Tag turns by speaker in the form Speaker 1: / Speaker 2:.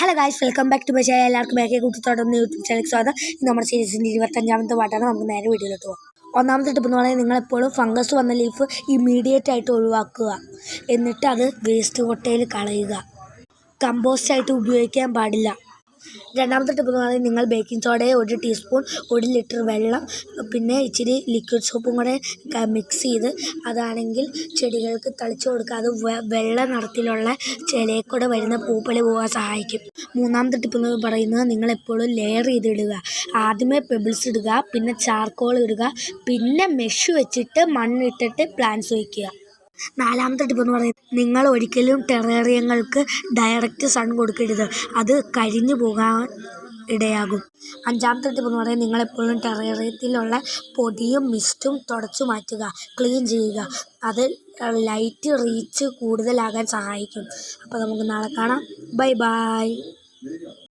Speaker 1: Hello guys, welcome back to my channel. എല്ലാവർക്കും ബാക്കി കൂട്ടിത്തോട്ടുന്ന YouTube ചാനലിലേക്ക് സ്വാഗതം. ഇന്ന് നമ്മുടെ സീരീസിൻ്റെ 25ാമത്തെ പാട്ടാണ്. നമുക്ക് നേരെ വീഡിയോയിലോട്ട് പോകാം. ഒന്നാമത്തെ ടിപ്പ് എന്ന് പറയുന്നത്, നിങ്ങളെപ്പോഴും ഫംഗസ് വന്ന ലീഫ് ഇമ്മീഡിയറ്റ് ആയിട്ട് ഒഴിവാക്കുക. എന്നിട്ട് അത് വേസ്റ്റ് കൊട്ടയിൽ കളയുക. കമ്പോസ്റ്റ് ആയിട്ട് ഉപയോഗിക്കാൻ പാടില്ല. രണ്ടാമത്തെ ടിപ്പ് എന്ന് പറയുന്നത്, നിങ്ങൾ ബേക്കിംഗ് സോഡയെ 1 ടീസ്പൂൺ 1 ലിറ്റർ വെള്ളം പിന്നെ ഇച്ചിരി ലിക്വിഡ് സോപ്പും കൂടെ മിക്സ് ചെയ്ത് അതാണെങ്കിൽ ചെടികൾക്ക് തളിച്ചു കൊടുക്കുക. അത് വെള്ള നിറത്തിലുള്ള ചിലയിൽ വരുന്ന പൂപ്പല് പോകാൻ സഹായിക്കും. മൂന്നാമത്തെ ടിപ്പ് എന്ന് പറയുന്നത്, നിങ്ങളെപ്പോഴും ലെയർ ചെയ്തിടുക. ആദ്യമേ പെബിൾസ് ഇടുക, പിന്നെ ചാർക്കോൾ ഇടുക, പിന്നെ മെഷ് വെച്ചിട്ട് മണ്ണിട്ടിട്ട് പ്ലാന്റ്സ് വയ്ക്കുക. നാലാമത്തെ ടിപ്പ് എന്ന് പറയുന്നത്, നിങ്ങൾ ഒരിക്കലും ടെറേറിയങ്ങൾക്ക് ഡയറക്റ്റ് സൺ കൊടുക്കരുത്. അത് കരിഞ്ഞു പോകാൻ ഇടയാകും. അഞ്ചാമത്തെ ടിപ്പ് എന്ന് പറയുന്നത്, നിങ്ങളെപ്പോഴും ടെറേറിയത്തിലുള്ള പൊടിയും മിസ്റ്റും തുടച്ചു മാറ്റുക, ക്ലീൻ ചെയ്യുക. അത് ലൈറ്റ് റീച്ച് കൂടുതലാകാൻ സഹായിക്കും. അപ്പോൾ നമുക്ക് നാളെ കാണാം. Bye bye.